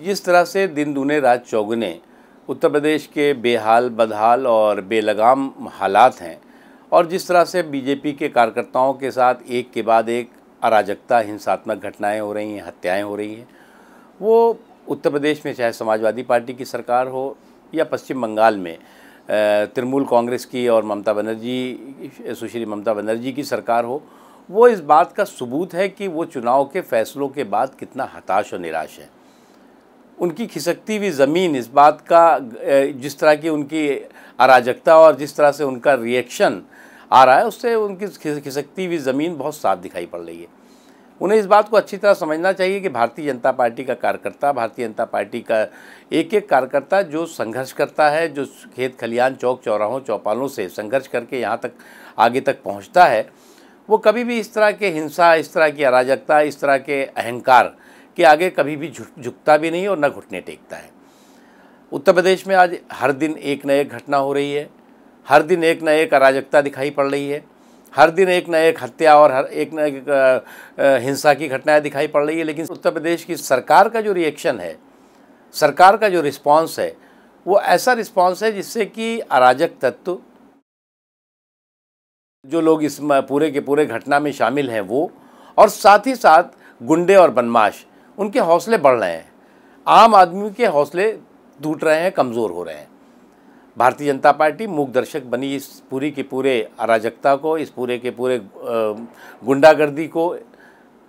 जिस तरह से दिन दूने रात चौगुने उत्तर प्रदेश के बेहाल बदहाल और बेलगाम हालात हैं और जिस तरह से बीजेपी के कार्यकर्ताओं के साथ एक के बाद एक अराजकता हिंसात्मक घटनाएं हो रही हैं, हत्याएं हो रही हैं, वो उत्तर प्रदेश में चाहे समाजवादी पार्टी की सरकार हो या पश्चिम बंगाल में तृणमूल कांग्रेस की और सुश्री ममता बनर्जी की सरकार हो, वो इस बात का सबूत है कि वो चुनाव के फैसलों के बाद कितना हताश और निराश है। उनकी खिसकती हुई ज़मीन इस बात का, जिस तरह की उनकी अराजकता और जिस तरह से उनका रिएक्शन आ रहा है, उससे उनकी खिसकती हुई ज़मीन बहुत साफ दिखाई पड़ रही है। उन्हें इस बात को अच्छी तरह समझना चाहिए कि भारतीय जनता पार्टी का कार्यकर्ता, भारतीय जनता पार्टी का एक एक कार्यकर्ता जो संघर्ष करता है, जो खेत खलियान चौक चौराहों चौपालों से संघर्ष करके यहाँ तक आगे तक पहुँचता है, वो कभी भी इस तरह के हिंसा, इस तरह की अराजकता, इस तरह के अहंकार के आगे कभी भी झुकता भी नहीं और न घुटने टेकता है। उत्तर प्रदेश में आज हर दिन एक न एक घटना हो रही है, हर दिन एक न एक अराजकता दिखाई पड़ रही है, हर दिन एक न एक हत्या और हर एक न एक हिंसा की घटनाएं दिखाई पड़ रही है। लेकिन उत्तर प्रदेश की सरकार का जो रिएक्शन है, सरकार का जो रिस्पांस है, वो ऐसा रिस्पांस है जिससे कि अराजक तत्व, जो लोग इस पूरे के पूरे घटना में शामिल हैं वो, और साथ ही साथ गुंडे और बदमाश, उनके हौसले बढ़ रहे हैं। आम आदमी के हौसले टूट रहे हैं, कमज़ोर हो रहे हैं। भारतीय जनता पार्टी मूक दर्शक बनी इस पूरी के पूरे अराजकता को, इस पूरे के पूरे गुंडागर्दी को,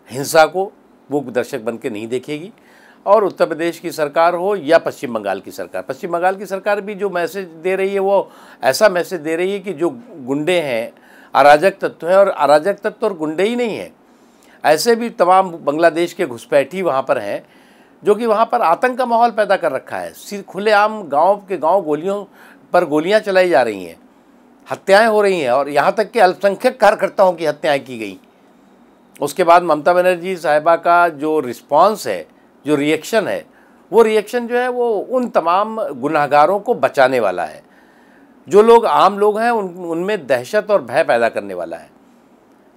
हिंसा को मूक दर्शक बन के नहीं देखेगी। और उत्तर प्रदेश की सरकार हो या पश्चिम बंगाल की सरकार भी जो मैसेज दे रही है वो ऐसा मैसेज दे रही है कि जो गुंडे हैं, अराजक तत्व हैं, और अराजक तत्व और गुंडे ही नहीं हैं, ऐसे भी तमाम बांग्लादेश के घुसपैठी वहाँ पर हैं जो कि वहाँ पर आतंक का माहौल पैदा कर रखा है। खुलेआम गांव के गांव गोलियों पर गोलियां चलाई जा रही हैं, हत्याएं हो रही हैं, और यहाँ तक कि अल्पसंख्यक कार्यकर्ताओं की हत्याएं की गई। उसके बाद ममता बनर्जी साहिबा का जो रिस्पांस है, जो रिएक्शन है, वो रिएक्शन जो है वो उन तमाम गुनहगारों को बचाने वाला है। जो लोग आम लोग हैं उनमें दहशत और भय पैदा करने वाला है,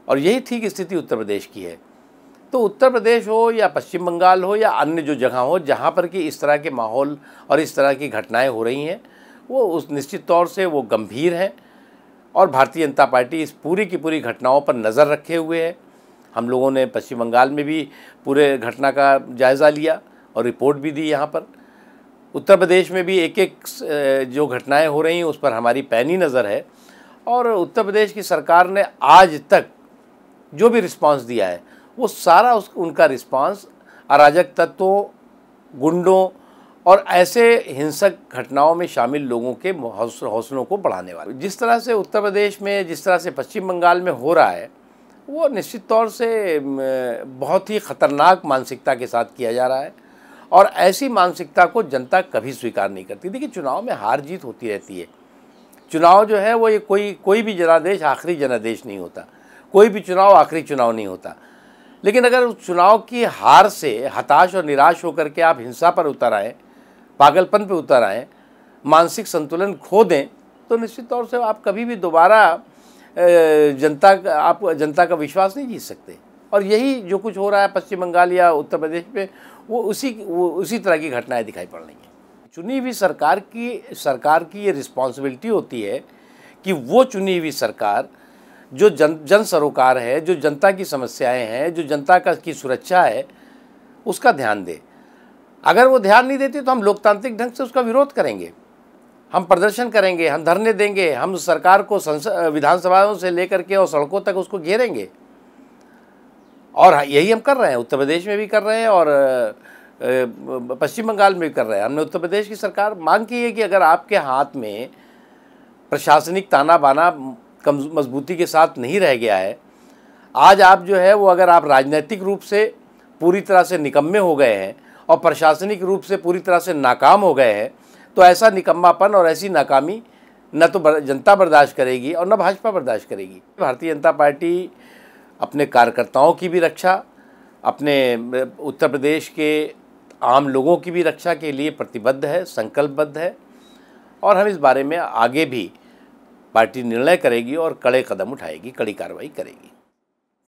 और यही ठीक स्थिति उत्तर प्रदेश की है। तो उत्तर प्रदेश हो या पश्चिम बंगाल हो या अन्य जो जगह हो जहाँ पर कि इस तरह के माहौल और इस तरह की घटनाएं हो रही हैं, वो उस निश्चित तौर से वो गंभीर हैं। और भारतीय जनता पार्टी इस पूरी की पूरी घटनाओं पर नज़र रखे हुए है। हम लोगों ने पश्चिम बंगाल में भी पूरे घटना का जायज़ा लिया और रिपोर्ट भी दी यहाँ पर। उत्तर प्रदेश में भी एक एक जो घटनाएँ हो रही हैं उस पर हमारी पैनी नज़र है। और उत्तर प्रदेश की सरकार ने आज तक जो भी रिस्पांस दिया है वो सारा उनका रिस्पांस अराजक तत्वों, गुंडों और ऐसे हिंसक घटनाओं में शामिल लोगों के हौसलों को बढ़ाने वाला। जिस तरह से उत्तर प्रदेश में, जिस तरह से पश्चिम बंगाल में हो रहा है, वो निश्चित तौर से बहुत ही ख़तरनाक मानसिकता के साथ किया जा रहा है, और ऐसी मानसिकता को जनता कभी स्वीकार नहीं करती। देखिए, चुनाव में हार जीत होती रहती है। चुनाव जो है वो ये कोई भी जनादेश आखिरी जनादेश नहीं होता, कोई भी चुनाव आखिरी चुनाव नहीं होता। लेकिन अगर उस चुनाव की हार से हताश और निराश होकर के आप हिंसा पर उतर आए, पागलपन पे उतर आए, मानसिक संतुलन खो दें, तो निश्चित तौर से आप कभी भी दोबारा जनता का विश्वास नहीं जीत सकते। और यही जो कुछ हो रहा है पश्चिम बंगाल या उत्तर प्रदेश में, वो उसी तरह की घटनाएं दिखाई पड़ रही हैं। चुनी हुई सरकार की ये रिस्पॉन्सिबिलिटी होती है कि वो चुनी हुई सरकार जो जन सरोकार है, जो जनता की समस्याएं हैं, जो जनता की सुरक्षा है, उसका ध्यान दे। अगर वो ध्यान नहीं देती तो हम लोकतांत्रिक ढंग से उसका विरोध करेंगे, हम प्रदर्शन करेंगे, हम धरने देंगे, हम सरकार को विधानसभाओं से लेकर के और सड़कों तक उसको घेरेंगे। और यही हम कर रहे हैं, उत्तर प्रदेश में भी कर रहे हैं और पश्चिम बंगाल में भी कर रहे हैं। हमने उत्तर प्रदेश की सरकार मांग की है कि अगर आपके हाथ में प्रशासनिक ताना बाना मजबूती के साथ नहीं रह गया है, आज आप जो है वो, अगर आप राजनीतिक रूप से पूरी तरह से निकम्मे हो गए हैं और प्रशासनिक रूप से पूरी तरह से नाकाम हो गए हैं, तो ऐसा निकम्मापन और ऐसी नाकामी न तो जनता बर्दाश्त करेगी और न भाजपा बर्दाश्त करेगी। भारतीय जनता पार्टी अपने कार्यकर्ताओं की भी रक्षा, अपने उत्तर प्रदेश के आम लोगों की भी रक्षा के लिए प्रतिबद्ध है, संकल्पबद्ध है, और हम इस बारे में आगे भी पार्टी निर्णय करेगी और कड़े कदम उठाएगी, कड़ी कार्रवाई करेगी।